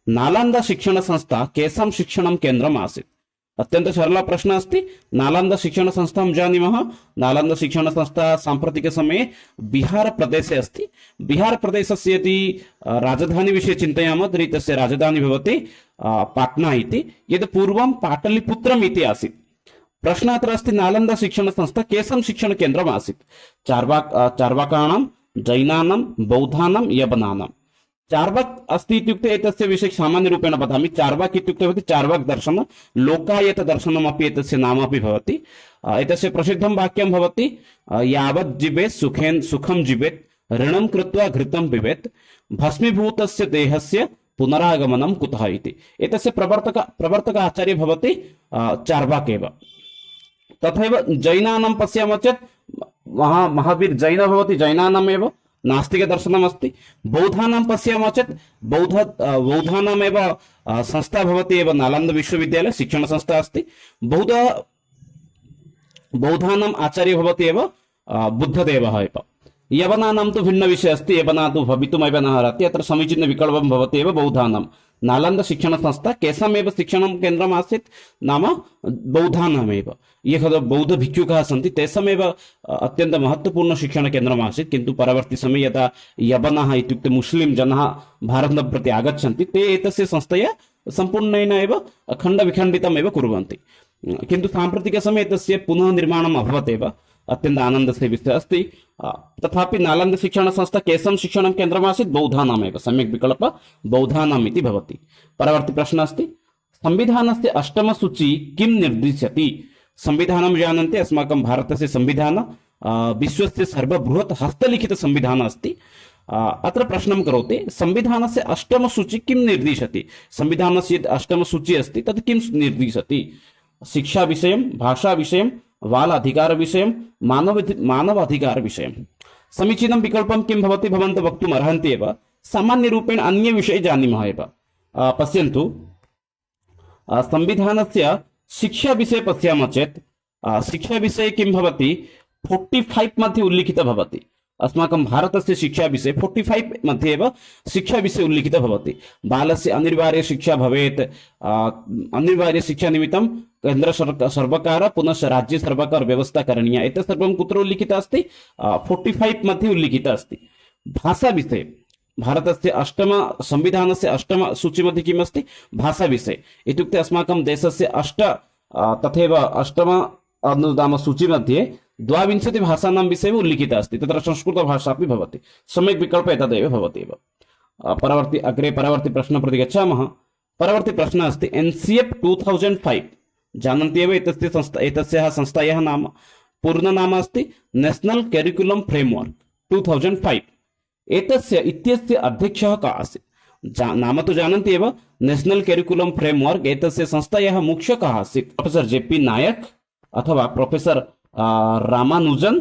नालंदा शिक्षण संस्था केषां शिक्षण केन्द्रम् आसीत्? अत्यंत सरल प्रश्न अस्ति। नालंदा शिक्षण संस्था जानीमः। नालंदा शिक्षण संस्था साम्प्रतिक समये बिहार प्रदेशे अस्ति। बिहार प्रदेशस्य यदि राजधानी विषये चिन्तयामः तर्हि तस्य राजधानी भवति पाटना इति। यद् पूर्वं पाटलिपुत्रम् इति आसीत्। प्रश्न अत्र अस्ति नालंदा शिक्षण संस्था केषां शिक्षण केन्द्रम् आसीत्? चार्वाकाणां, जैनानां, बौद्धानां, यवनानां। चार्वाक अस्ति इत्युक्ते एतस्य विषये सामान्य रूपेण वदामि। चार्वाक इत्युक्ते भवति चार्वाक दर्शन, लोकायत दर्शनमपि एतस्य नाम अपि भवति। एतस्य प्रसिद्धं वाक्यं भवति यावत् जीवेत् सुखं जीवेत्, ऋणं कृत्वा घृतं पिबेत्, भस्मीभूतस्य देहस्य पुनरागमनं कुतः इति। एतस्य प्रवर्तक आचार्य भवति चार्वाक एव। तथैव जैनानां पश्यामः चेत् महावीर जैन भवति, जैनानामेव नास्तिक दर्शनमस्ति। बौद्धानां पश्यामः चेत् बौद्धानामेव संस्था भवति एव नालन्दा विश्वविद्यालय शिक्षण संस्था अस्ति। बौद्धानाम् आचार्य भवति एव बुद्धदेवः एव। यवनानां तु भिन्न विषय अस्ति। यवना तु भवितुमेव न अर्हति। अत्र समीचीनं विकल्पं भवति एव बौद्धानां। नालन्दा शिक्षण संस्था केषामेव शिक्षणं केन्द्रम् आसीत्? नाम बौद्धानामेव। ये बौद्ध भिक्षुकाः सन्ति तेषामेव अत्यन्त महत्वपूर्ण शिक्षण केन्द्रम् आसीत्। किन्तु परवर्ती समये यदा यवनाः इत्युक्ते मुस्लिं जनाः भारतं प्रति आगच्छन्ति ते एतस्य संस्थया सम्पूर्णेन एव खण्डविखण्डितमेव कुर्वन्ति। किन्तु साम्प्रतिकसमये तस्य पुनः निर्माणम् अभवत् एव। अत्यन्त आनन्दस्य विषयः अस्ति। तथापि नालन्दा शिक्षण संस्था केषां शिक्षण केन्द्रम् आसीत्? बौद्धानामेव। सम्यक् विकल्प बौद्धानाम् इति भवति। परवर्ती प्रश्नः अस्ति संविधानस्य अष्टमसूची किं निर्दिशति? संविधानं जानन्ति। अस्माकं भारतस्य संविधान विश्वस्य सर्वबृहत् हस्तलिखित संविधान अस्ति। अत्र प्रश्नं करोति संविधानस्य अष्टमसूची किं निर्दिशति? संविधानस्य यद् अष्टमसूची अस्ति तत् किं निर्दिशति? शिक्षा विषयं, भाषा विषयं, बाल अधिकार विषयं, मानव अधिकार विषयं। समीचीनं विकल्पं किं भवति भवन्तः वक्तुम् अर्हन्ति एव। सामान्यरूपेण अन्य विषये जानीमः एव। पश्यन्तु संविधानस्य शिक्षा विषये पश्यामः चेत् शिक्षा विषये किं भवति 45 मध्ये उल्लिखितः भवति। अस्माकं भारतस्य शिक्षा विषये 45 मध्ये एव शिक्षा विषये उल्लिखितः भवति। बालस्य अनिवार्य शिक्षा भवेत्। अनिवार्य शिक्षा निमित्तं केन्द्र सर्वकार पुनश्च राज्य सर्वकार व्यवस्था करणीया। एतत् सर्वं कुत्र उल्लिखितः अस्ति? 45 मध्ये उल्लिखितः अस्ति। भाषा विषये भारतस्य अष्टम संविधानस्य अष्टम सूची मध्ये किम् अस्ति? भाषा विषये इत्युक्ते अस्माकं देशस्य तथैव अष्टम अनुदान सूची मध्ये 22 भाषाणां विषये उल्लिखितः अस्ति। तत्र संस्कृतभाषा अपि भवति। सम्यक् विकल्पः एतदेव भवति एव। परवर्ती प्रश्नं प्रति गच्छामः। परवर्ती प्रश्नः अस्ति NCF 2005 जानन्ति एव। एतस्याः संस्थायाः नाम पूर्णनाम अस्ति नेशनल करिकुलम फ्रेमवर्क 2005। इत्यस्य अध्यक्षः कः आसीत्? नाम तु जानन्ति एव नेशनल करिकुलम फ्रेमवर्क। एतस्य संस्थायाः मुख्यः कः आसीत्? प्रोफेसर JP नायक अथवा प्रोफेसर रामानुजन,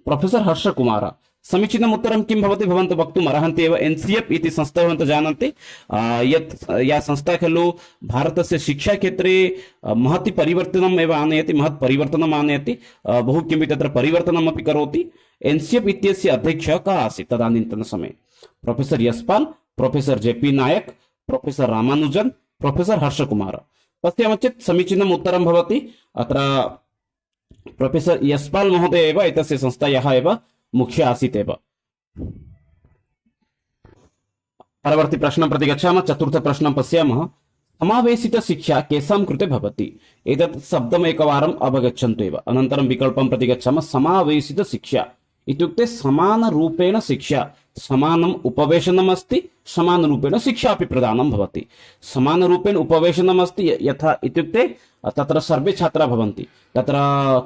प्रोफेसर हर्षकुमार। समीचीनम् उत्तरं किं भवति भवन्तः वक्तुम् अर्हन्ति एव। NCF इति संस्था भवन्तः जानन्ति या संस्था खलु भारतस्य शिक्षाक्षेत्रे महती परिवर्तनम् एव आनयति, महत् परिवर्तनम् आनयति, बहु किमपि तत्र परिवर्तनम् अपि करोति। NCF इत्यस्य अध्यक्षः कः आसीत् तदानीन्तन समये? प्रोफेसर यशपाल, प्रोफेसर JP नायक, प्रोफेसर रामानुजन, प्रोफेसर हर्षकुमार। पश्यामः चेत् समीचीनम् उत्तरं भवति अत्र प्रोफेसर यशपाल महोदय एव एतस्य संस्थायाः एव मुख्य आसीत् एव। परवर्ती प्रश्नं प्रति गच्छामः। चतुर्थ प्रश्नं पश्यामः। समावेशित शिक्षा केषां कृते भवति? एतत् शब्दम् एकवारम् अवगच्छन्तु एव। अनन्तरं विकल्पं प्रति गच्छामः। समावेशित शिक्षा इत्युक्ते समानरूपेण शिक्षा, समानम् उपवेशनम् अस्ति, समानरूपेण शिक्षा अपि प्रदानं भवति। समानरूपेण उपवेशनम् अस्ति यथा इत्युक्ते तत्र सर्वे छात्राः भवन्ति। तत्र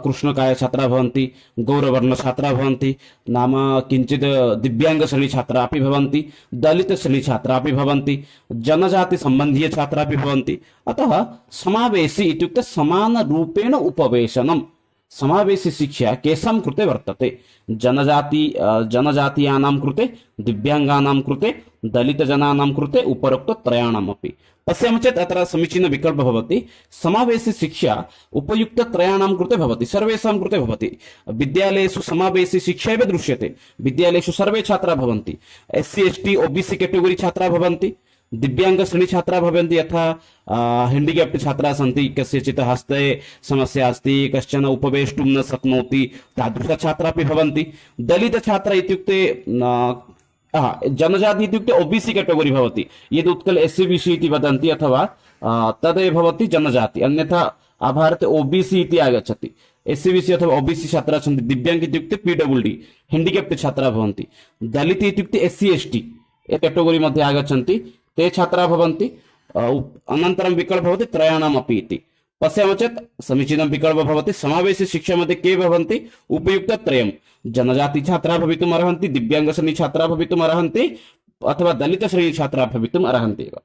कृष्णकाय छात्राः भवन्ति, गौरवर्ण छात्राः भवन्ति, नाम किञ्चित् दिव्याङ्गश्रेणी छात्राः अपि भवन्ति, दलितश्रेणी छात्राः अपि भवन्ति, जनजाति सम्बन्धीय छात्राः अपि भवन्ति। अतः समावेशी इत्युक्ते समानरूपेण उपवेशनम्। समावेशी शिक्षा केषां कृते वर्तते? जनजातीयानां कृते, दिव्यांगानां कृते, दलितजनानां कृते, उपरोक्त त्रयाणामपि। पश्यामः चेत् अत्र समीचीन विकल्पः भवति समावेशी शिक्षा उपयुक्त त्रयाणां कृते भवति, सर्वेषां कृते भवति। विद्यालयेषु समावेशी शिक्षा एव दृश्यते। विद्यालयेषु सर्वे छात्राः भवन्ति। SC ST OBC कैटेगरी छात्राः भवन्ति, दिव्यांगश्रेणी छात्रा भवन्ति, यथा हेण्डिकेप्ड् छात्राः सन्ति, कस्यचित् हस्ते समस्या अस्ति, कश्चन उपवेष्टुं न शक्नोति, तादृशछात्रा अपि भवन्ति। दलितछात्रा इत्युक्ते जनजाति इत्युक्ते ओबीसी कैटेगरी भवति, यद् उत्कल एससीबीसी इति वदन्ति अथवा तदेव भवति जनजाति, अन्यथा भारते ओबीसी इति आगच्छति। एससीबीसी अथवा ओबीसी छात्राः सन्ति। दिव्यांग इत्युक्ते पीडब्ल्यूडी हेण्डिकेप्ड् छात्राः भवन्ति। दलित इत्युक्ते एससी एसटी कैटेगरी मध्ये आगच्छन्ति, ते छात्राः भवन्ति। अनन्तरं विकल्पः भवति त्रयाणामपि इति। पश्यामः चेत् समीचीनं विकल्पः भवति। समावेशी शिक्षा मध्ये के भवन्ति? उपयुक्तत्रयं। जनजाति छात्राः भवितुम् अर्हन्ति, दिव्यांगश्रेणी छात्राः भवितुम् अर्हन्ति, अथवा दलितश्रेणी छात्राः भवितुम् अर्हन्ति एव।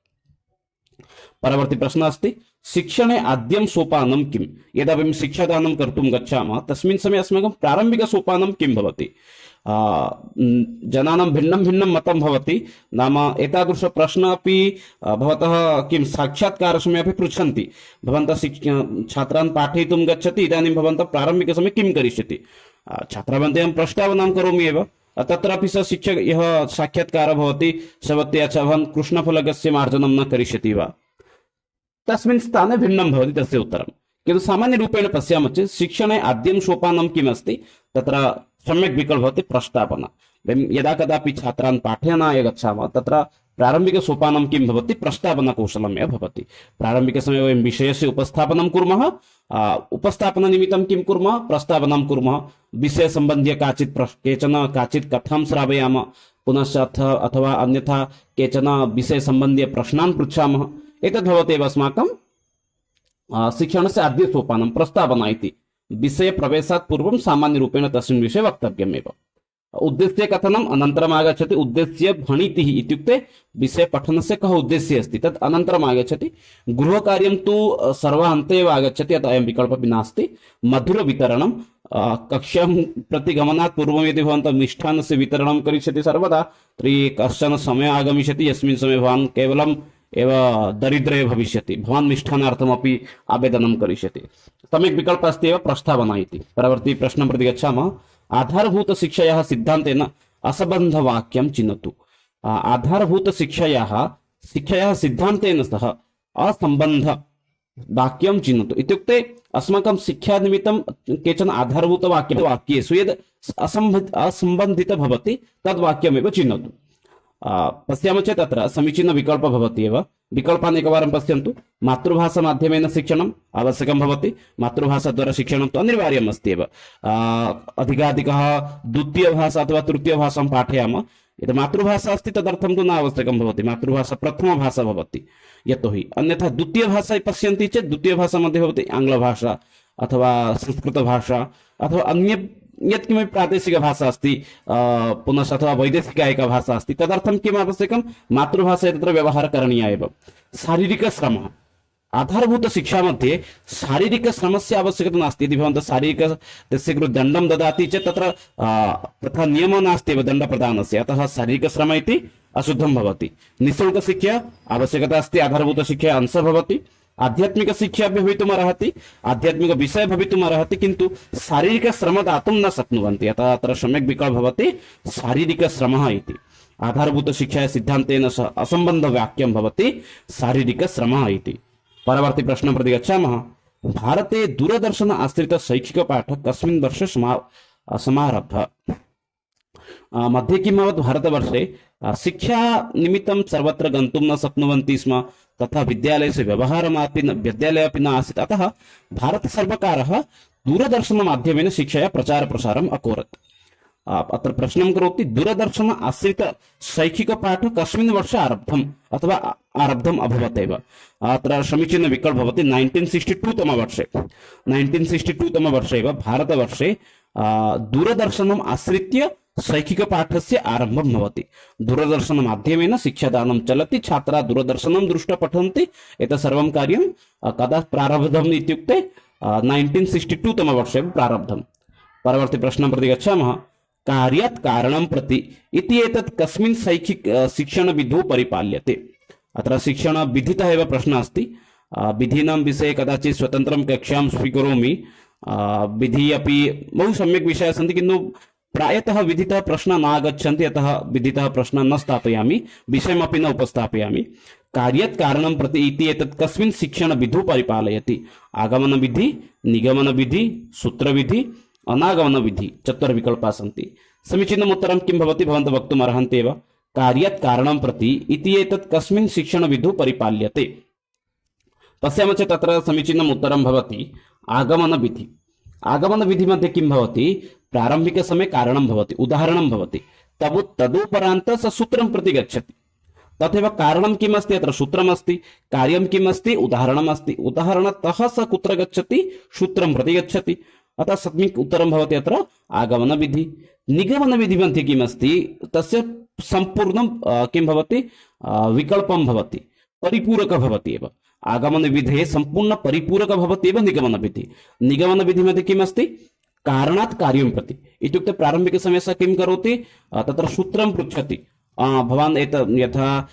परवर्ती प्रश्नः अस्ति, शिक्षणे आद्यं सोपानं किं? यदा वयं शिक्षादानं कर्तुं गच्छामः तस्मिन् समये अस्माकं प्रारम्भिकसोपानं किं भवति? जनानां भिन्नं भिन्नं मतं भवति, नाम एतादृश प्रश्नः अपि भवतः किं साक्षात्कारसमये अपि पृच्छन्ति। भवन्तः छात्रान् पाठयितुं गच्छति, इदानीं भवन्तः प्रारम्भिकसमये किं करिष्यति? छात्राः वदन्ति अहं प्रश्नावधानं करोमि एव। तत्रापि सः शिक्षक यः साक्षात्कारः भवति स वदति अच्छा भवान् कृष्णफलकस्य मार्जनं न करिष्यति वा? तस्मिन् स्थाने भिन्नं भवति तस्य उत्तरं। किन्तु सामान्यरूपेण पश्यामः चेत् शिक्षणे आद्यं सोपानं किमस्ति? तत्र सम्यक् विकल्पः भवति प्रस्तावना। वयं यदा कदापि छात्रान् पाठनाय गच्छामः तत्र प्रारम्भिकसोपानं किं भवति? प्रस्तावनाकौशलमेव भवति। प्रारम्भिकसमये वयं विषयस्य उपस्थापनं कुर्मः, उपस्थापननिमित्तं किं कुर्मः? प्रस्तावनां कुर्मः। विषयसम्बन्ध्य काचित् कथां श्रावयामः, पुनश्च अथवा अन्यथा केचन विषयसम्बन्ध्य प्रश्नान् पृच्छामः। एतद् भवत्येव अस्माकं शिक्षणस्य आद्यसोपानं प्रस्तावना इति। विषयप्रवेशात् पूर्वं सामान्यरूपेण तस्मिन् विषये वक्तव्यमेव। उद्देश्य कथनम् अनन्तरम् आगच्छति। उद्देश्य भणितिः इत्युक्ते विषयपठनस्य कः उद्देश्यः अस्ति तत् अनन्तरम् आगच्छति। गृहकार्यं तु सर्वान्ते एव आगच्छति, अतः अयं विकल्पः नास्ति। मधुरवितरणं, कक्षां प्रति गमनात् पूर्वं यदि भवन्तः मिष्टान्नस्य वितरणं करिष्यति सर्वदा, तर्हि कश्चन समयः आगमिष्यति यस्मिन् समये भवान् केवलम् एव दरिद्रे भविष्यति, भवान् मिष्टान्नार्थमपि आवेदनं करिष्यति। सम्यक् विकल्पः अस्ति एव प्रस्तावना इति। परवर्ती प्रश्नं प्रति गच्छामः। आधारभूतशिक्षायाः सिद्धान्तेन असम्बन्धवाक्यं चिनोतु। आधारभूतशिक्षायाः सिद्धान्तेन सह असम्बन्धवाक्यं चिनोतु इत्युक्ते अस्माकं शिक्षानिमित्तं केचन आधारभूतवाक्येषु यद् असम्बन्धित भवति तद् वाक्यमेव चिनोतु। पश्यामः चेत् अत्र समीचीनः विकल्पः भवति एव। विकल्पान् एकवारं पश्यन्तु। मातृभाषामाध्यमेन शिक्षणम् आवश्यकं भवति। मातृभाषाद्वारा शिक्षणं तु अनिवार्यम् अस्ति एव। अधिकाधिकः द्वितीयभाषा अथवा तृतीयभाषां पाठयामः। यद् मातृभाषा अस्ति तदर्थं तु न आवश्यकं भवति, मातृभाषा प्रथमभाषा भवति। यतोहि अन्यथा द्वितीयभाषा पश्यन्ति चेत् द्वितीयभाषा मध्ये भवति आङ्ग्लभाषा अथवा संस्कृतभाषा अथवा अन्य यत्किमपि प्रादेशिकभाषा अस्ति, पुनश्च अथवा वैदेशिक एका भाषा अस्ति, तदर्थं किम् आवश्यकं? मातृभाषा तत्र व्यवहारः करणीयः एव। शारीरिकश्रमः, आधारभूतशिक्षा मध्ये शारीरिकश्रमस्य आवश्यकता नास्ति। यदि भवन्तः तस्य कृते दण्डं ददाति चेत् तत्र तथा नियमः नास्ति एव दण्डप्रदानस्य, अतः शारीरिकश्रमः इति अशुद्धं भवति। निःशुल्कशिक्षा आवश्यकता अस्ति, आधारभूतशिक्षा अंशः भवति। आध्यात्मिक शिक्षा भवितुम् अर्हति, आध्यात्मिक विषय भवितुम् अर्हति, किन्तु शारीरिकश्रमं दातुं न शक्नुवन्ति, अतः अत्र सम्यक् विकल्पः भवति शारीरिकश्रमः इति। आधारभूतशिक्षायाः सिद्धान्तेन सह असम्बन्धवाक्यं भवति शारीरिकश्रमः इति। परवर्ती प्रश्नं प्रति गच्छामः। भारते दूरदर्शन आश्रित शैक्षिकपाठः कस्मिन् वर्षे समारब्धः? मध्ये किम् अभवत्? भारतवर्षे शिक्षा निमित्तं सर्वत्र गन्तुं न शक्नुवन्ति स्म, तथा विद्यालयस्य विद्यालयः अपि न आसीत्, अतः भारतसर्वकारः दूरदर्शनमाध्यमेन शिक्षायाः प्रचारप्रसारम् अकरोत्। अत्र प्रश्नं करोति, दूरदर्शन आश्रित शैक्षिकपाठः कस्मिन् वर्षे आरब्धम् अथवा आरब्धम् अभवत् एव? अत्र समीचीनः विकल्पः भवति 1962 तमवर्षे। 1962 तमवर्षे एव भारतवर्षे दूरदर्शनम् आश्रित्य शैक्षिकपाठस्य आरम्भं भवति। दूरदर्शनमाध्यमेन शिक्षादानं चलति, छात्राः दूरदर्शनं दृष्ट्वा पठन्ति। एतत् सर्वं कार्यं कदा प्रारब्धम् इत्युक्ते 1962 तमवर्षे प्रारब्धम्। परवर्ती प्रश्नं प्रति गच्छामः। कार्यात् कारणं प्रति इति एतत् कस्मिन् शिक्षणविधौ परिपाल्यते? अत्र शिक्षणविधितः एव प्रश्नः अस्ति। विधीनां विषये कदाचित् स्वतन्त्रं कक्षां स्वीकरोमि। विधिः अपि बहु सम्यक् विषयाः सन्ति, किन्तु प्रायतः विधितः प्रश्न न आगच्छन्ति, अतः विधितः प्रश्न न स्थापयामि, विषयमपि न उपस्थापयामि। कार्यत् कारणं प्रति इति एतत् कस्मिन् शिक्षणविधौ परिपालयति? आगमनविधि, निगमनविधि, सूत्रविधि, अनागमनविधि, चत्वारविकल्पाः सन्ति। समीचीनम् उत्तरं किं भवति? भवन्तः वक्तुम् अर्हन्ति एव। कार्यत् कारणं प्रति इति एतत् कस्मिन् शिक्षणविधौ परिपाल्यते? पश्यामः चेत् तत्र समीचीनम् उत्तरं भवति आगमनविधि। आगमनविधिमध्ये किं भवति? प्रारम्भिकसमये कारणं भवति, उदाहरणं भवति, तदुपरान्त स सूत्रं प्रति गच्छति। तथैव कारणं किम् अस्ति? अत्र सूत्रमस्ति। कार्यं किम् अस्ति? उदाहरणम् अस्ति। उदाहरणतः स कुत्र गच्छति? सूत्रं प्रति गच्छति। अतः सम्यक् उत्तरं भवति अत्र आगमनविधि। निगमनविधिमध्ये किम् अस्ति? तस्य सम्पूर्णं किं भवति? विकल्पं भवति, परिपूरकः भवति एव। आगमनविधेः सम्पूर्ण परिपूरकः भवति एव निगमनविधि। निगमनविधिमध्ये किम् अस्ति? कारणात् कार्यं प्रति, इत्युक्ते प्रारम्भिकसमये सः किं करोति? तत्र सूत्रं पृच्छति, भवान् एतत् यथा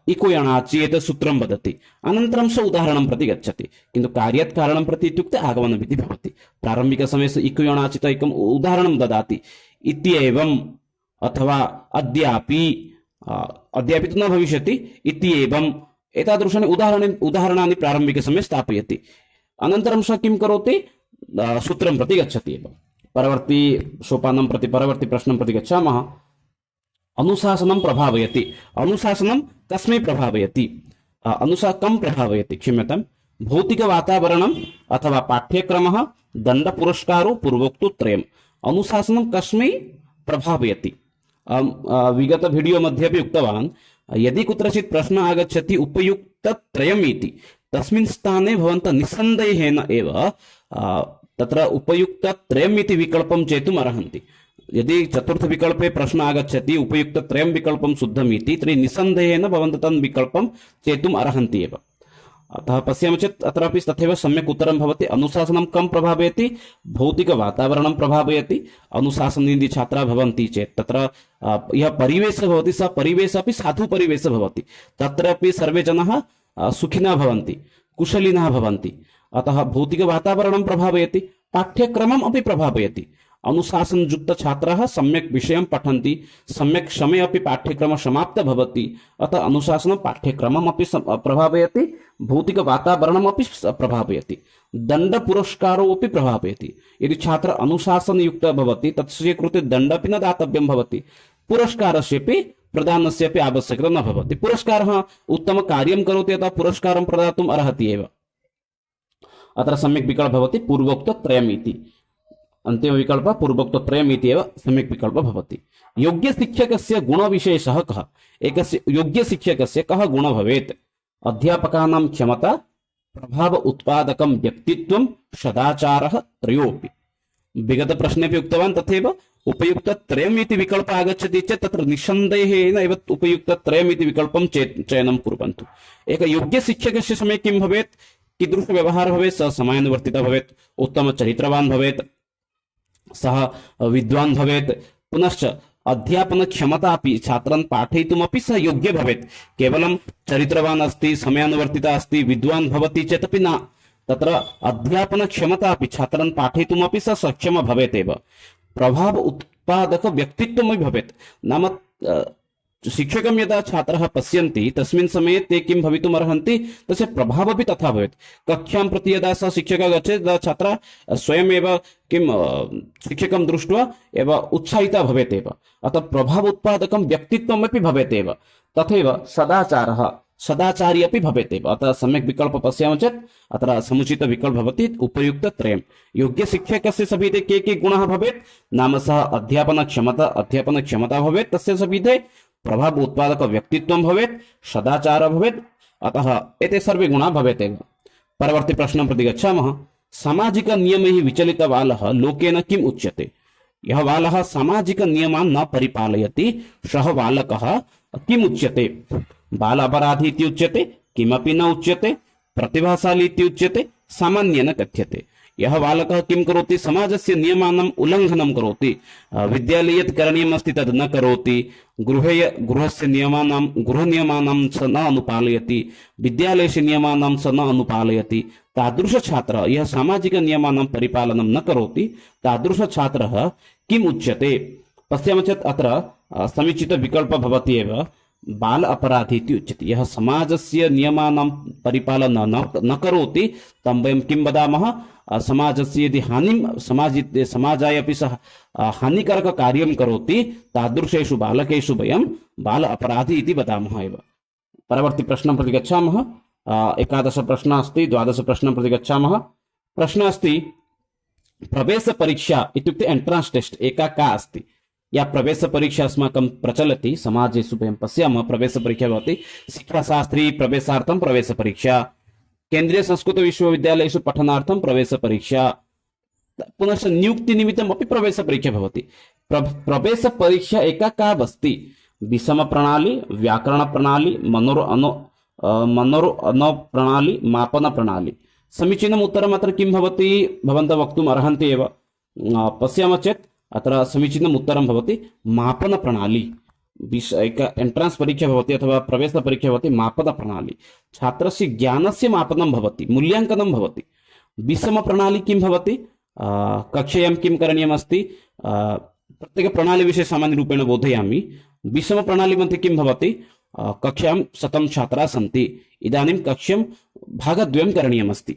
इको यणाचि एतत् सूत्रं वदति, अनन्तरं स उदाहरणं प्रति गच्छति। किन्तु कार्यत् कारणं प्रति इत्युक्ते आगमनविधिः भवति। प्रारम्भिकसमये स इको यणाचित एकम् उदाहरणं ददाति, इत्येवम् अथवा अद्यापि, अद्यापि तु न भविष्यति, इत्येवम् एतादृशानि उदाहरणानि प्रारम्भिकसमये स्थापयति। अनन्तरं सः किं करोति? सूत्रं प्रति गच्छति एव। परवर्ती सोपानं प्रति, परवर्ती प्रश्नं प्रति गच्छामः। अनुशासनं प्रभावयति। अनुशासनं कस्मै प्रभावयति? कं प्रभावयति? क्षम्यतां। भौतिकवातावरणम् अथवा पाठ्यक्रमः, दण्डपुरस्कारो, पूर्वोक्तत्रयम्। अनुशासनं कस्मै प्रभावयति? विगत वीडियो मध्ये अपि उक्तवान्, यदि कुत्रचित् प्रश्नः आगच्छति उपयुक्तत्रयम् इति, तस्मिन् स्थाने भवन्तः निस्सन्देहेन एव तत्र उपयुक्तत्रयम् इति विकल्पं चेतुम् अर्हन्ति। यदि चतुर्थविकल्पे प्रश्नः आगच्छति उपयुक्तत्रयं विकल्पं शुद्धमिति, तर्हि निस्सन्देहेन भवन्तः तन् विकल्पं चेतुम् अर्हन्ति एव। अतः पश्यामः चेत् अत्रापि तथैव सम्यक् उत्तरं भवति। अनुशासनं कं प्रभावयति? भौतिकवातावरणं प्रभावयति। अनुशासने यदि छात्राः भवन्ति चेत् तत्र यः परिवेशः भवति, सः परिवेशः अपि साधुपरिवेशः भवति। तत्रापि सर्वे जनाः सुखिनः भवन्ति, कुशलिनः भवन्ति। अतः भौतिकवातावरणं प्रभावयति, पाठ्यक्रमम् अपि प्रभावयति। अनुशासनयुक्तछात्राः सम्यक् विषयं पठन्ति, सम्यक् समये अपि पाठ्यक्रमः समाप्तः भवति। अतः अनुशासनं पाठ्यक्रमम् अपि प्रभावयति, भौतिकवातावरणमपि प्रभावयति, दण्डपुरस्कारो अपि प्रभावयति। यदि छात्रः अनुशासनयुक्तः भवति, तस्य कृते दण्डः अपि न दातव्यं भवति, पुरस्कारस्यपि प्रदानस्यपि आवश्यकता न भवति। पुरस्कारः उत्तमकार्यं करोति, अतः पुरस्कारं प्रदातुम् अर्हति एव। अत्र सम्यक् विकल्पः भवति पूर्वोक्तत्रयम् इति। अन्तिमविकल्पः पूर्वोक्तत्रयम् इति एव सम्यक् विकल्पः भवति। योग्यशिक्षकस्य गुणविशेषः कः? एकस्य योग्यशिक्षकस्य कः गुणः भवेत्? अध्यापकानां क्षमता, प्रभाव उत्पादकं व्यक्तित्वं, सदाचारः, त्रयोऽपि। विगतप्रश्ने अपि उक्तवान् तथैव उपयुक्तत्रयम् इति विकल्पः आगच्छति चेत् तत्र निस्सन्देहेन एव उपयुक्तत्रयम् इति विकल्पं चयनं कुर्वन्तु। एकः योग्यशिक्षकस्य समये किं भवेत्? कीदृशव्यवहारः भवेत्? सः समयानुवर्तितः भवेत्, उत्तमचरित्रवान् भवेत्, सः विद्वान् भवेत्, पुनश्च अध्यापनक्षमता अपि, छात्रान् पाठयितुमपि सः योग्यः भवेत्। केवलं चरित्रवान् अस्ति, समयानुवर्तितः अस्ति, विद्वान् भवति चेदपि न, तत्र अध्यापनक्षमता अपि, छात्रान् पाठयितुमपि सः सक्षमः भवेत् एव। प्रभाव उत्पादक व्यक्तित्वमपि भवेत्। नाम शिक्षकं यदा छात्राः पश्यन्ति तस्मिन् समये ते किं भवितुम् अर्हन्ति? तस्य प्रभावः अपि तथा भवेत्। कक्षां प्रति यदा सः शिक्षकः गच्छेत् तदा छात्रः स्वयमेव किं शिक्षकं दृष्ट्वा एव उत्साहितः भवेत् एव। अतः प्रभाव उत्पादकं व्यक्तित्वमपि भवेत् एव। तथैव सदाचारः, सदाचारी अपि भवेत् एव। अतः सम्यक् विकल्पः पश्यामः चेत् अत्र समुचितविकल्पः भवति उपयुक्तत्रयम्। योग्यशिक्षकस्य सविधे के गुणाः भवेत्? नाम सः अध्यापनक्षमता भवेत्, तस्य सविधे प्रभाव उत्पादक व्यक्तित्वं भवेत्, सदाचारः भवेत्। अतः एते सर्वे गुणाः भवेत् एव। परवर्ती प्रश्नं प्रति गच्छामः। सामाजिकनियमैः विचलितः बालः लोकेन किम् उच्यते? यः बालः सामाजिकनियमान् न परिपालयति सः बालकः किम् उच्यते? बालापराधी इति उच्यते, किमपि न उच्यते, प्रतिभाशाली इति उच्यते, सामान्येन कथ्यते। यः बालकः किं करोति, समाजस्य नियमानाम् उल्लङ्घनं करोति, विद्यालये यत् करणीयमस्ति तद् न करोति, गृहस्य गृहनियमानां स न अनुपालयति, विद्यालयस्य नियमानां स न अनुपालयति, तादृशछात्रः यः सामाजिकनियमानां परिपालनं न करोति तादृशछात्रः किम् उच्यते? पश्यामः चेत् अत्र समीचीनविकल्पः भवति एव, बाल अपराधी इति उच्यते। यः समाजस्य नियमानां परिपालनं न करोति तं वयं किं वदामः? समाजस्य यदि समाजाय अपि सः हानिकारककार्यं करोति तादृशेषु बालकेषु वयं बाल अपराधी इति वदामः एव। परवर्ती प्रश्नं प्रति गच्छामः। 11 प्रश्नः अस्ति, 12 प्रश्नं प्रति गच्छामः। प्रश्नः अस्ति प्रवेशपरीक्षा इत्युक्ते एन्ट्रान्स् टेस्ट् एका का अस्ति? या प्रवेशपरीक्षा अस्माकं प्रचलति समाजेषु वयं पश्यामः। प्रवेशपरीक्षा भवति शिक्षाशास्त्री प्रवेशार्थं प्रवेशपरीक्षा, केन्द्रीय संस्कृत विश्वविद्यालयेषु पठनार्थं प्रवेशपरीक्षा, पुनश्च नियुक्तिनिमित्तम् अपि प्रवेशपरीक्षा भवति। प्रवेशपरीक्षा एका का अस्ति? विषमप्रणाली, व्याकरणप्रणाली, मनोरप्रणाली, मापनप्रणाली। समीचीनम् उत्तरम् अत्र किं भवति भवन्तः वक्तुम् अर्हन्ति एव। पश्यामः चेत् अत्र समीचीनम् उत्तरं भवति मापनप्रणाली। एक एन्ट्रान्स् परीक्षा भवति अथवा प्रवेशपरीक्षा भवति मापनप्रणाली। छात्रस्य ज्ञानस्य मापनं भवति, मूल्याङ्कनं भवति। विषमप्रणाली किं भवति? कक्षायां किं करणीयमस्ति? प्रत्येकप्रणालीविषये सामान्यरूपेण बोधयामि। विषमप्रणाली मध्ये किं भवति? कक्षायां 100 छात्राः सन्ति, इदानीं कक्षायां भागद्वयं करणीयमस्ति।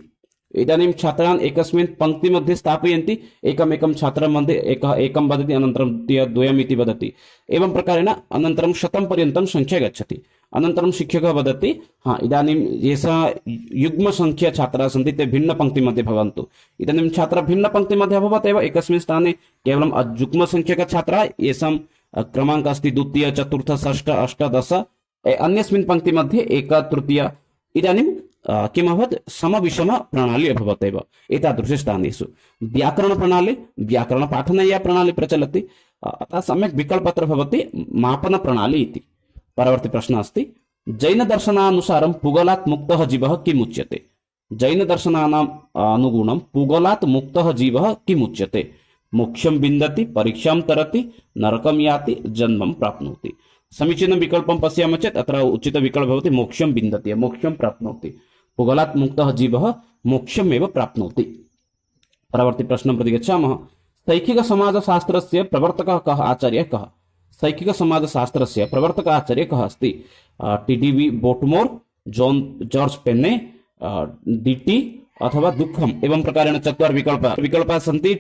इदानीं छात्रान् एकस्मिन् पङ्क्तिमध्ये स्थापयन्ति, एकमेकं छात्रं मध्ये एकं वदति, अनन्तरं द्वयम् इति वदति। एवं प्रकारेण अनन्तरं 100 पर्यन्तं संख्या गच्छति। अनन्तरं शिक्षकः वदति इदानीं येषां युग्मसङ्ख्या छात्राः सन्ति ते भिन्नपङ्क्तिमध्ये भवन्तु। इदानीं छात्रः भिन्नपङ्क्तिमध्ये अभवत् एव, एकस्मिन् स्थाने केवलं युग्मसङ्ख्यकः छात्राः येषां क्रमाङ्कः अस्ति 2, 4, 6, 8, 10, अन्यस्मिन् पङ्क्तिमध्ये 1, 3। इदानीं किम् अभवत्? समविषम प्रणाली अभवत् एव एतादृशेषु स्थानेषु। व्याकरणप्रणाली, व्याकरणपाठनया प्रणाली प्रचलति, अतः सम्यक् विकल्पः अत्र भवति मापनप्रणाली इति। परवर्ती प्रश्नः अस्ति जैनदर्शनानुसारं पूगलात् मुक्तः जीवः किम् उच्यते? जैनदर्शनानाम् अनुगुणं पूगलात् मुक्तः जीवः किम् उच्यते? मोक्षं विन्दति, परीक्षां तरति, नरकं याति, जन्मं प्राप्नोति। समीचीनं विकल्पं पश्यामः चेत् अत्र उचितविकल्पः भवति मोक्षं विन्दति, मोक्षं प्राप्नोति। पूगलात् मुक्तः जीवः मोक्षमेव प्राप्नोति। परवर्ती प्रश्नं प्रति गच्छामः। शैक्षिकसमाजशास्त्रस्य प्रवर्तकः कः? आचार्यः कः? शैक्षिकसमाजशास्त्रस्य प्रवर्तकः आचार्यः कः अस्ति? TDB बोटमोर, जॉर्ज पेन्ने, DT अथवा दुःखम्। एवं प्रकारेण 4 विकल्पाः सन्ति।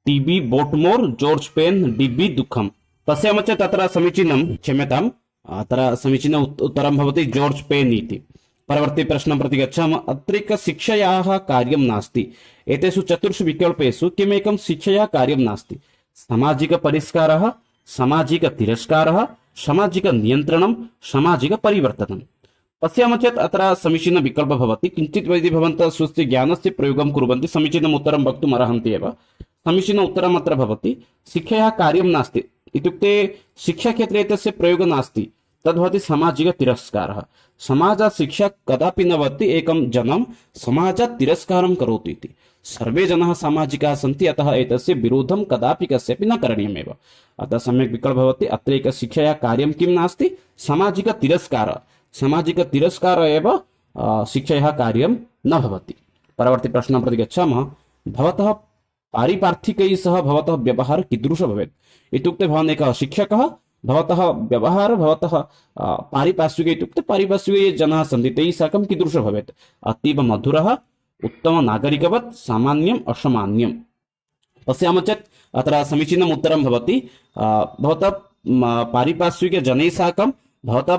TB बोटमोर, जॉर्ज पेन्, DB दुःखम्। पश्यामः चेत् अत्र समीचीनं, क्षम्यताम्, अत्र समीचीनम् उत्तरं भवति जॉर्ज पेन् इति। परवर्ती प्रश्नं प्रति गच्छामः। अत्रैकशिक्षयाः कार्यं नास्ति। एतेषु 4 विकल्पेषु किमेकं शिक्षया कार्यं नास्ति? सामाजिकपरिष्कारः, सामाजिकतिरस्कारः, सामाजिकनियन्त्रणं, सामाजिकपरिवर्तनं। पश्यामः चेत् अत्र समीचीनं विकल्पः भवति। किञ्चित् यदि भवन्तः स्वस्य ज्ञानस्य प्रयोगं कुर्वन्ति समीचीनम् उत्तरं वक्तुम् अर्हन्ति एव। समीचीनम् उत्तरम् अत्र भवति शिक्षया कार्यं नास्ति इत्युक्ते शिक्षाक्षेत्रे तस्य प्रयोगः नास्ति, तद्भवति सामाजिकतिरस्कारः। समाजात् शिक्षा कदापि न भवति एकं जनं समाजात् तिरस्कारं करोति इति। सर्वे जनाः सामाजिकाः सन्ति, अतः एतस्य विरोधं कदापि कस्यापि न करणीयमेव। अतः सम्यक् विकल्पः भवति अत्रैकशिक्षया कार्यं किं नास्ति? सामाजिकतिरस्कारः। सामाजिकतिरस्कारः एव शिक्षया कार्यं न भवति। परवर्ती प्रश्नं प्रति गच्छामः। भवतः पारिपार्थिकैः सह भवतः व्यवहारः कीदृशः भवेत्? इत्युक्ते भवान् एकः शिक्षकः, भवतः व्यवहारः भवतः पारिपार्श्विके इत्युक्ते पारिपार्श्विके ये जनाः सन्ति तैः साकं कीदृशः भवेत्? अतीव मधुरः, उत्तमनागरिकवत्, सामान्यम्, असामान्यम्। पश्यामः चेत् अत्र समीचीनम् उत्तरं भवति भवतः पारिपार्श्विके जनैः साकं भवतः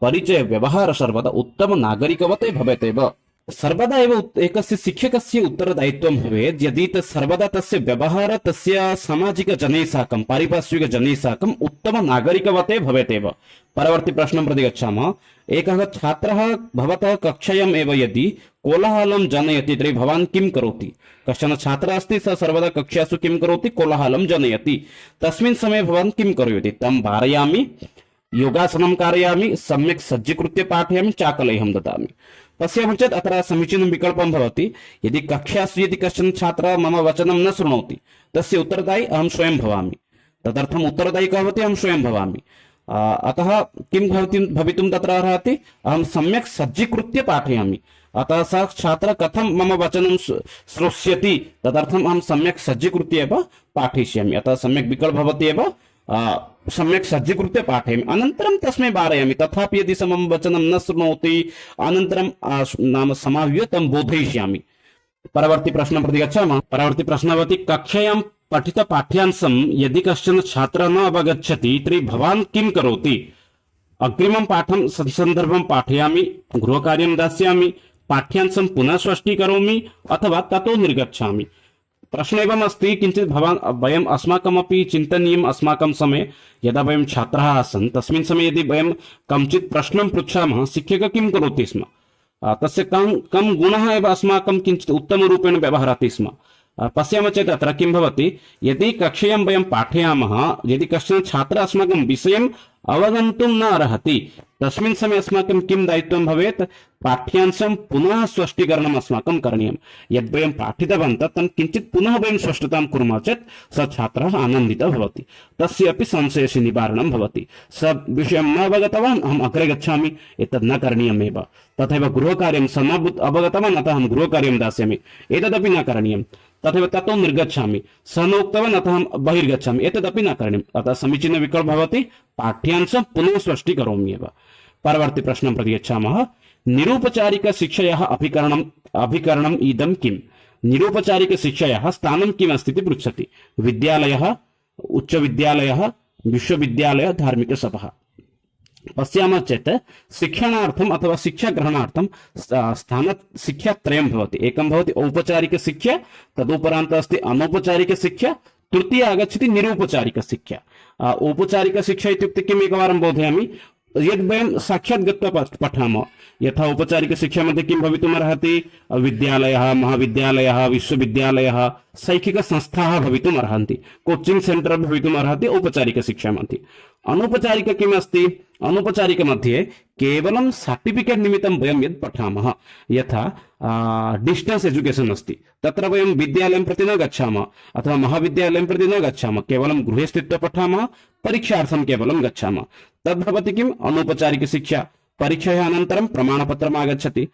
परिचय व्यवहारः सर्वदा उत्तमनागरिकवत् भवेत् एव। सर्वदा एव एकस्य शिक्षकस्य उत्तरदायित्वं भवेत् यदि सर्वदा तस्य व्यवहारः तस्य सामाजिकजनैः साकं पारिपार्श्विकजनैः साकम् उत्तमनागरिकवत् भवेत् एव। परवर्ती प्रश्नं प्रति गच्छामः। एकः छात्रः भवतः कक्षायाम् एव यदि कोलाहलं जनयति तर्हि भवान् किं करोति? कश्चन छात्रः अस्ति, सः सर्वदा कक्षासु किं करोति? कोलाहलं जनयति। तस्मिन् समये भवान् किं करोति? तं वारयामि, योगासनं कारयामि, सम्यक् सज्जीकृत्य पाठयामि, चाकलेहं ददामि। पश्यामः चेत् अत्र समीचीनं विकल्पं भवति। यदि कक्षासु यदि कश्चन छात्रः मम वचनं न शृणोति तस्य उत्तरदायी अहं स्वयं भवामि। तदर्थम् उत्तरदायी कः भवति, अहं स्वयं भवामि। अतः किं भवितुं तत्र अर्हति, अहं सम्यक् सज्जीकृत्य पाठयामि। अतः सः छात्रः कथं मम वचनं श्रोष्यति तदर्थम् अहं सम्यक् सज्जीकृत्य एव पाठयिष्यामि। अतः सम्यक् विकल्पः भवति एव सम्यक् सज्जीकृत्य पाठयामि, अनन्तरं तस्मै वारयामि। तथापि यदि सः मम वचनं न शृणोति अनन्तरं नाम समाह्य तं बोधयिष्यामि। परवर्ती प्रश्नं प्रति गच्छामः। परवर्ती प्रश्नः भवति, कक्षायां पठित पाठ्यांशं यदि कश्चन छात्रः न अवगच्छति तर्हि भवान् किं करोति? अग्रिमं पाठं सन्दर्भं पाठयामि, गृहकार्यं दास्यामि, पाठ्यांशं पुनः स्पष्टीकरोमि अथवा ततो निर्गच्छामि। प्रश्न एवं अस्ति, किञ्चित् भवान् वयम् अस्माकमपि चिन्तनीयम्। अस्माकं समये यदा वयं छात्राः आसन् तस्मिन् समये यदि वयं कञ्चित् प्रश्नं पृच्छामः, शिक्षकः किं करोति स्म, तस्य कं गुणः एव अस्माकं किञ्चित् उत्तमरूपेण व्यवहरति स्म। पश्यामः चेत् अत्र किं भवति, यदि कक्षायां वयं पाठयामः, यदि कश्चन छात्रः अस्माकं विषयम् अवगन्तुं न अर्हति तस्मिन् समये अस्माकं किं दायित्वं भवेत्, पाठ्यांशं पुनः स्पष्टीकरणम् अस्माकं करणीयं। यद् वयं पाठितवन्तः तं किञ्चित् पुनः वयं स्पष्टतां कुर्मः चेत् सः छात्रः आनन्दितः भवति, तस्य अपि संशयस्य निवारणं भवति। सः विषयं न अवगतवान्, अहम् अग्रे गच्छामि, एतद् न करणीयमेव। तथैव गृहकार्यं सः न अवगतवान्, अतः अहं गृहकार्यं दास्यामि, एतदपि न करणीयं। तथैव ततो निर्गच्छामि, सः न उक्तवान् अतः अहं बहिर्गच्छामि, एतदपि न करणीयम्। अतः समीचीनः विकल्पः भवति पाठ्यांशं पुनः स्पष्टीकरोमि एव। परवर्ती प्रश्नं प्रति गच्छामः। निरुपचारिकशिक्षायाः अभिकरणम् इदं किम्? निरुपचारिकशिक्षायाः स्थानं किम् अस्ति इति पृच्छति। विद्यालयः, उच्चविद्यालयः, विश्वविद्यालयः, धार्मिकसभा। पश्यामः चेत् शिक्षणार्थम् अथवा शिक्षाग्रहणार्थं स्थानशिक्षात्रयं भवति। एकं भवति औपचारिकशिक्षा, तदुपरान्तः अस्ति अनौपचारिकशिक्षा, तृतीया आगच्छति निरुपचारिकशिक्षा। औपचारिकशिक्षा इत्युक्ते किम्, एकवारं बोधयामि। यद् वयं साक्षात् गत्वा पठामः, यथा औपचारिकशिक्षा मध्ये किं भवितुमर्हति, विद्यालयः, महाविद्यालयः, विश्वविद्यालयः, शैक्षिकसंस्थाः भवितुम् अर्हन्ति, कोचिङ्ग् सेण्टर् भवितुम् अर्हति औपचारिकशिक्षा मध्ये। अनौपचारिक किम् अस्ति, अनौपचारिक मध्ये केवलं सर्टिफिकेट् निमित्तं वयं यद् पठामः, यथा डिस्टेन्स् एजुकेशन् अस्ति, तत्र वयं विद्यालयं प्रति न गच्छामः अथवा महाविद्यालयं प्रति न गच्छामः, केवलं गृहे स्थित्वा पठामः, परीक्षार्थं केवलं गच्छामः, तद्भवति किम्, अनौपचारिकशिक्षा। परीक्षायाः अनन्तरं प्रमाणपत्रम् आगच्छति,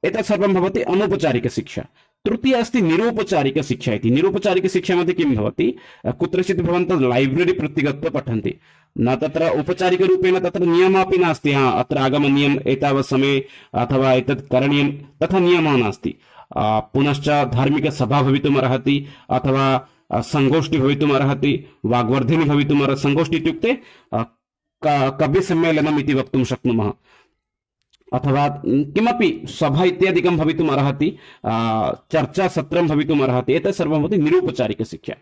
एतत् सर्वं भवति अनौपचारिकशिक्षा। तृतीया अस्ति निरुपचारिकशिक्षा इति। निरुपचारिकशिक्षा मध्ये किं भवति, कुत्रचित् भवन्तः लैब्ररी प्रति गत्वा पठन्ति, न तत्र औपचारिकरूपेण तत्र नियमः अपि नास्ति, अत्र आगमनीयम् एतावत् समये अथवा एतत् करणीयं, तथा नियमः नास्ति। पुनश्च धार्मिकसभा भवितुम् अर्हति अथवा सङ्गोष्ठी भवितुम् अर्हति, वाग्वर्धिनी भवितुम् अर्हति। सङ्गोष्ठी इत्युक्ते कविसम्मेलनम् इति वक्तुं शक्नुमः, अथवा किमपि सभा इत्यादिकं भवितुम् अर्हति, चर्चासत्रं भवितुम् अर्हति। एतत् सर्वं भवति निरुपचारिकशिक्षा।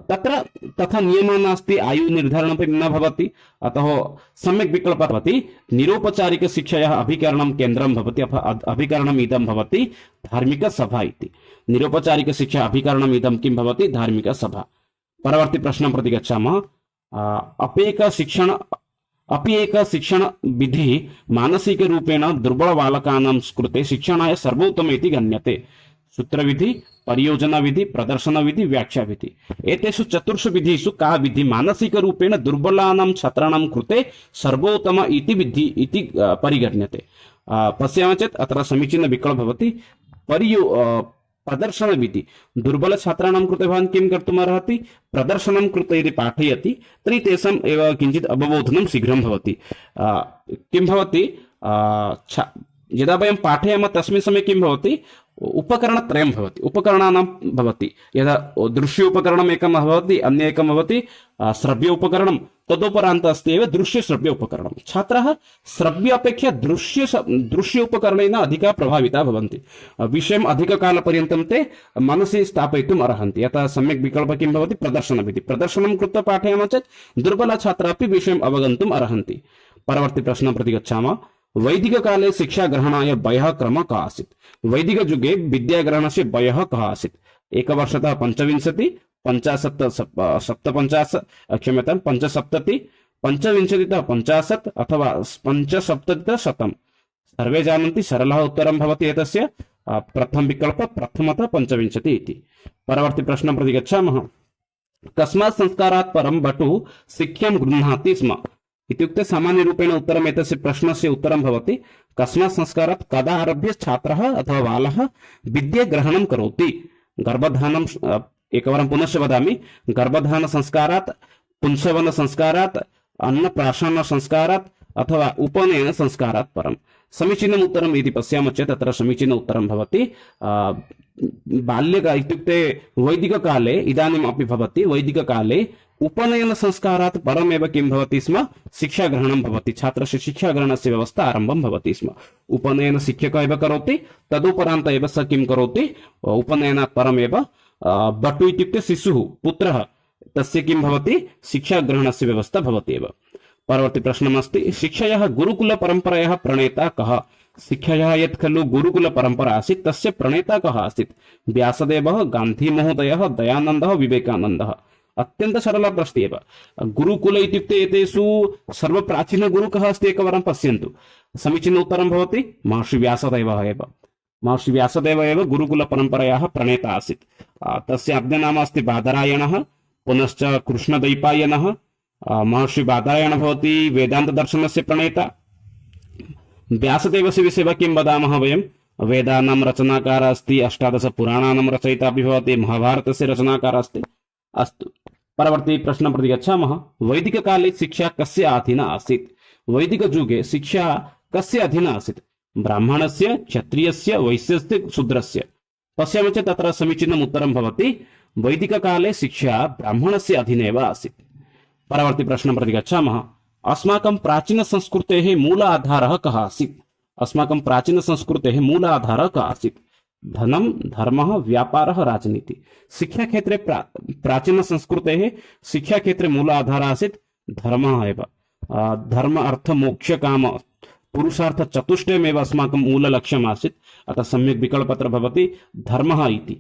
तत्र तथा नियमः नास्ति, आयुनिर्धारणमपि न भवति, अतः सम्यक् विकल्पः भवति निरुपचारिकशिक्षायाः अभिकरणं केन्द्रं भवति, अभिकरणम् इदं भवति धार्मिकसभा इति। निरुपचारिकशिक्षा अभिकरणम् इदं किं भवति, धार्मिकसभा। परवर्ती प्रश्नं प्रति गच्छामः। अपि एक शिक्षण विधि मानसिकरूपेण दुर्बलबालकानां कृते शिक्षणाय सर्वोत्तम इति गण्यते। सूत्रविधि, परियोजनाविधि, प्रदर्शनविधि, व्याख्याविधि। एतेषु चतुर्षु विधिषु का विधि मानसिकरूपेण दुर्बलानां छात्राणां कृते सर्वोत्तम इति विधि इति परिगण्यते? पश्यामः चेत् अत्र समीचीनविकल्पः भवति प्रदर्शनविधि। दुर्बलछात्राणां कृते भवान् किं कर्तुम् अर्हति, प्रदर्शनं कृते यदि पाठयति तर्हि तेषाम् एव किञ्चित् अवबोधनं शीघ्रं भवति। किं भवति, यदा वयं पाठयामः तस्मिन् समये किं भवति, उपकरणत्रयं भवति, उपकरणानां भवति। यदा दृश्य उपकरणम् एकं भवति, अन्य एकं भवति श्रव्य उपकरणं, तदुपरान्तः अस्ति एव दृश्य श्रव्य उपकरणं। छात्राः श्रव्य अपेक्षया दृश्य उपकरणेन अधिकाः प्रभाविताः भवन्ति, विषयम् अधिककालपर्यन्तं ते मनसि स्थापयितुम् अर्हन्ति। अतः सम्यक् विकल्पः किं भवति, प्रदर्शनविधि। प्रदर्शनं कृत्वा पाठयामः चेत् दुर्बलछात्राः अपि विषयम् अवगन्तुम् अर्हन्ति। परवर्ती प्रश्नं प्रति गच्छामः। वैदिककाले शिक्षाग्रहणाय वयः क्रमः कः आसीत्? वैदिकयुगे विद्याग्रहणस्य वयः कः आसीत्? एकवर्षतः 25, 75 अथवा 75तः 100। सर्वे जानन्ति सरलः उत्तरं भवति एतस्य प्रथम विकल्प प्रथमतः 25 इति। परवर्ती प्रश्नं प्रति गच्छामः। कस्मात् संस्कारात् परं बटुः शिक्षां गृह्णाति स्म? इत्युक्ते सामान्यरूपेण उत्तरम् एतस्य प्रश्नस्य उत्तरं भवति कस्मात् संस्कारात् कदा आरभ्य छात्रः अथवा बालः विद्याग्रहणं करोति? गर्भधानं एकवारं पुनश्च वदामि, गर्भधानसंस्कारात्, पुंसवनसंस्कारात्, अन्नप्राशनसंस्कारात् अथवा उपनयनसंस्कारात् परं। समीचीनम् उत्तरम् इति पश्यामः चेत् अत्र समीचीनम् उत्तरं भवति बाल्यक इत्युक्ते वैदिककाले, इदानीम् अपि भवति, वैदिककाले उपनयनसंस्कारात् परमेव किं भवति स्म? शिक्षाग्रहणं भवति, छात्रस्य शिक्षाग्रहणस्य व्यवस्था आरम्भं भवति स्म। उपनयनशिक्षकः एव करोति, तदुपरान्त एव स किं करोति? उपनयनात् परमेव बटु इत्युक्ते शिशुः, पुत्रः, तस्य किं भवति? शिक्षाग्रहणस्य व्यवस्था भवति एव। परवर्ती प्रश्नमस्ति, शिक्षायाः गुरुकुलपरम्परायाः प्रणेता कः? शिक्षायाः यत् खलु गुरुकुलपरम्परा आसीत् तस्य प्रणेता कः आसीत्? व्यासदेवः, गान्धीमहोदयः, दयानन्दः, विवेकानन्दः? अत्यंत सरला प्रश्न एव। गुरुकुल इत्युक्ते एतेषु सर्वप्राचीनगुरुः कः अस्ति एकवारं पश्यन्तु। समीचीनम् उत्तरं भवति महर्षि व्यासदेवः एव। महर्षि व्यासदेवः एव गुरुकुलपरम्परायाः प्रणेता आसीत्। तस्य अग्रनाम अस्ति बादरायणः, पुनश्च कृष्णद्वैपायनः। महर्षि बादरायणः भवति वेदान्तदर्शनस्य प्रणेता। व्यासदेवस्य विषये किं वदामः वयं? वेदानां रचनाकारः अस्ति, 18 पुराणानां रचयिता अपि भवति, महाभारतस्य रचनाकारः अस्ति। अस्तु, परवर्ती प्रश्नं प्रति गच्छामः। वैदिककाले शिक्षा कस्य अधीना आसीत्? वैदिकयुगे शिक्षा कस्य अधीना आसीत्? ब्राह्मणस्य, क्षत्रियस्य, वैश्यस्य, शूद्रस्य? पश्यामः चेत् तत्र समीचीनम् उत्तरं भवति वैदिककाले शिक्षा ब्राह्मणस्य अधीने एव आसीत्। परवर्ती प्रश्नं प्रति गच्छामः। अस्माकं प्राचीनसंस्कृतेः मूल आधारः कः आसीत्? अस्माकं प्राचीनसंस्कृतेः मूल आधारः कः आसीत्? धनम, धर्मः, व्यापारः, राजनीति? शिक्षा क्षेत्रे प्राचीन संस्कृतेः शिक्षा क्षेत्रे मूल आधारः आसीत् धर्मः एव। धर्म, अर्थ, मोक्ष, काम, पुरुषार्थ चतुष्टयमेव अस्माकं मूललक्ष्यम् आसीत्। अतः सम्यक् विकल्पत्र भवति धर्मः इति।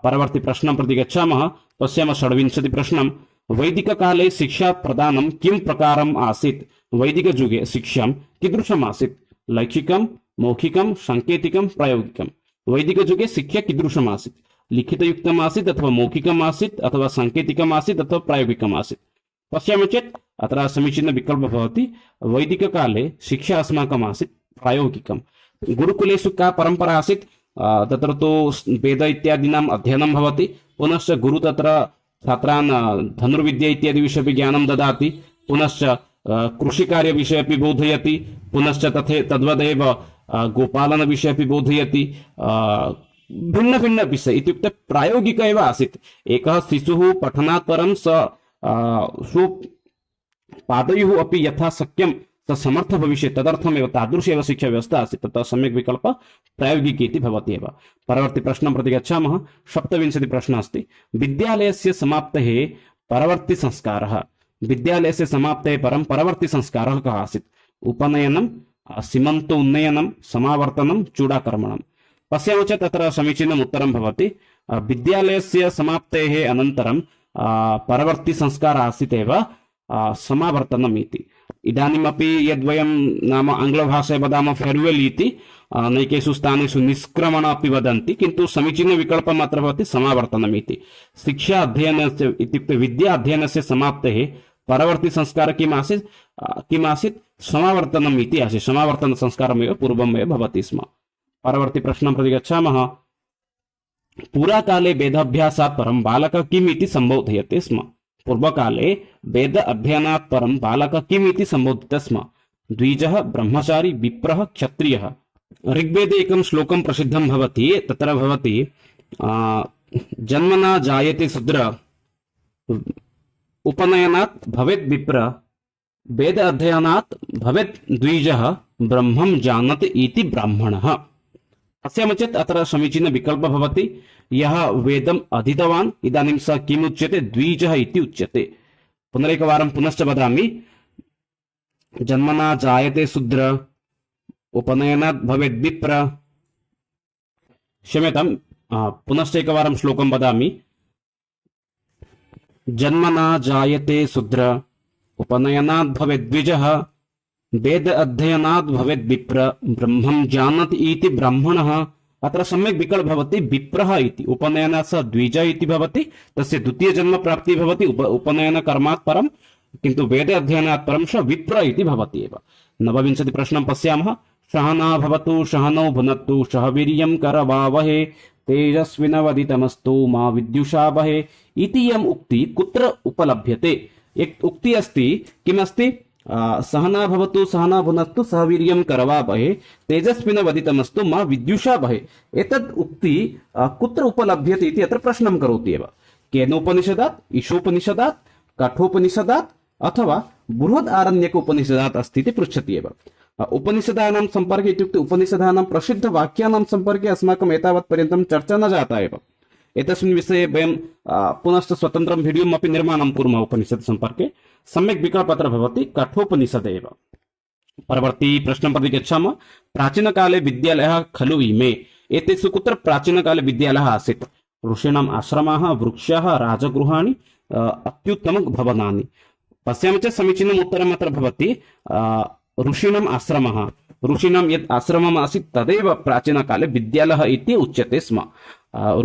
परवर्ती प्रश्नं प्रति गच्छामः। पश्यामः 26 प्रश्नं। वैदिककाले शिक्षा प्रदानं किं प्रकारम् आसीत्? वैदिकयुगे शिक्षां कीदृशम् आसीत्? लैखिकं, मौखिकं, साङ्केतिकं, प्रायोगिकं? वैदिकयुगे शिक्षा कीदृशम् आसीत्? लिखितयुक्तम् आसीत् अथवा मौखिकम् आसीत् अथवा साङ्केतिकम् आसीत् अथवा प्रायोगिकम् आसीत्? पश्यामः चेत् अत्र समीचीनः विकल्पः भवति वैदिककाले शिक्षा अस्माकम् आसीत् प्रायोगिकम्। गुरुकुलेषु का परम्परा आसीत्? तत्र तु वेद इत्यादीनाम् अध्ययनं भवति, पुनश्च गुरु तत्र छात्रान् धनुर्विद्या इत्यादि विषये अपि ज्ञानं ददाति, पुनश्च कृषिकार्यविषये अपि बोधयति, पुनश्च तद्वदेव गोपालन विषय अपि बोधयति। भिन्न भिन्न विषय इत्युक्ते प्रायोगिक एव आसीत्। एकः शिशुः पठनात् परं पादयोः अपि यथा शक्यं स समर्थ भविष्यति, तदर्थमेव तादृशी एव शिक्षा व्यवस्था आसीत्। ततः सम्यक् विकल्पः प्रायोगिकी इति भवति एव। परवर्ती प्रश्नं प्रति गच्छामः। 27 प्रश्नः अस्ति। विद्यालयस्य समाप्तेः परवर्ती संस्कारः? विद्यालयस्य समाप्तेः परं परवर्ती संस्कारः कः आसीत्? उपनयनं, सीमन्त उन्नयनं, समावर्तनं, चूडाकर्मणं? पश्यामः चेत् तत्र समीचीनम् उत्तरं भवति विद्यालयस्य समाप्तेः अनन्तरं परवर्ती संस्कारः आसीत् एव समावर्तनम् इति। इदानीमपि यद्वयं नाम आङ्ग्लभाषायां वदामः फेर्वेल् इति, नैकेषु स्थानेषु निष्क्रमण अपि वदन्ति, किन्तु समीचीनविकल्पम् अत्र भवति समावर्तनम् इति। शिक्षा अध्ययनस्य इत्युक्ते विद्या अध्ययनस्य समाप्तेः परवर्ती संस्कारः किम् आसीत्? समावर्तनम् इति आसीत्। समावर्तन संस्कारमेव पूर्वमेव भवति स्म। परवर्ती प्रश्नं प्रति गच्छामः। पुराकाले वेदाभ्यासात् परं बालकः किम् इति सम्बोधयते स्म? पूर्वकाले वेद अध्ययनात् परं बालकः किम् इति सम्बोध्यते स्म? द्विजः, ब्रह्मचारी, विप्रः, क्षत्रियः? ऋग्वेदे एकं श्लोकं प्रसिद्धं भवति, तत्र भवति जन्मना जायते शूद्र, उपनयनात् भवेत् विप्र, वेद अध्ययनात् भवेत् द्विजः, ब्रह्मं जानति इति ब्राह्मणः? पश्यामः चेत् अत्र समीचीनः विकल्पः भवति यः वेदम् अधीतवान् इदानीं सः किम् उच्यते? द्विजः इति उच्यते। पुनरेकवारं पुनश्च वदामि। जन्मना जायते शूद्र, उपनयनात् भवेत् विप्र, क्षम्यतां पुनश्च एकवारं श्लोकं वदामि। जन्मना जायते शूद्र, उपनयनात् भवेत् द्विजः, वेद अध्ययनात् भवेत् विप्र ब्रह्मं जानाति इति ब्राह्मणः। अत्र सम्यक् विकल्प भवति विप्रः इति, उपनयनात् सह द्विज इति भवति, तस्य द्वितीय जन्म प्राप्ति भवति उपनयन कर्मात् परं, किन्तु वेद अध्ययनात् परं स विप्र इति भवति एव। नवविंशति प्रश्नं पश्यामः। सहना भवतु सहनौ भुनक्तु सह वीर्यं करवावहे तेजस्विनवदितमस्तु मा विद्युषावहे इति इयम् उक्ति कुत्र उपलभ्यते? एक उक्ति अस्ति, किमस्ति? सहना भवतु सहना भुनक्तु सह वीर्यं करवावहे तेजस्विनवदितमस्तु मा विद्युषावहे। एतद् उक्ति कुत्र उपलभ्यते इति अत्र प्रश्नं करोति एव। केन उपनिषदात्? ईशोपनिषदात्, कठोपनिषदात् अथवा बृहद् आरण्यक उपनिषदात् अस्ति इति पृच्छति एव। उपनिषदानां सम्पर्के इत्युक्ते उपनिषदानां प्रसिद्धवाक्यानां सम्पर्के अस्माकम् एतावत् पर्यन्तं चर्चा न जाता एव। एतस्मिन् विषये वयं पुनश्च स्वतन्त्रं वीडियो अपि निर्माणं कुर्मः उपनिषत् सम्पर्के। सम्यक् विकल्पः अत्र भवति कठोपनिषद् एव। परवर्ती प्रश्नं प्रति गच्छामः। प्राचीनकाले विद्यालयः खलु इमे? एतेषु कुत्र प्राचीनकाले विद्यालयः आसीत्? ऋषीणाम् आश्रमाः, वृक्षाः, राजगृहाणि, अत्युत्तमभवनानि। पश्यामः चेत् समीचीनम् उत्तरम् अत्र भवति ऋषीणाम् आश्रमः। ऋषीणां यत् आश्रमम् आसीत् तदेव प्राचीनकाले विद्यालयः इति उच्यते स्म।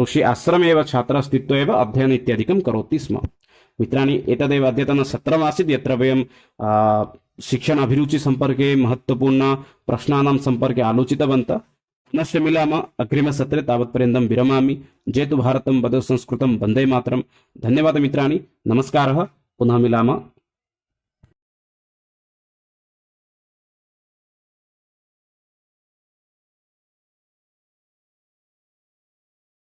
ऋषि आश्रमे एव छात्रः स्थित्वा एव अध्ययनं इत्यादिकं करोति स्म। मित्राणि, एतदेव अद्यतनसत्रम् आसीत्, यत्र वयं शिक्षण अभिरुचि सम्पर्के महत्त्वपूर्ण प्रश्नानां सम्पर्के आलोचितवन्तः। पुनश्च मिलामः अग्रिमसत्रे। तावत्पर्यन्तं विरमामि। जयतु भारतं, वदतु संस्कृतं, वन्दे मातरम्। धन्यवादः मित्राणि, नमस्कारः, पुनः मिलामः।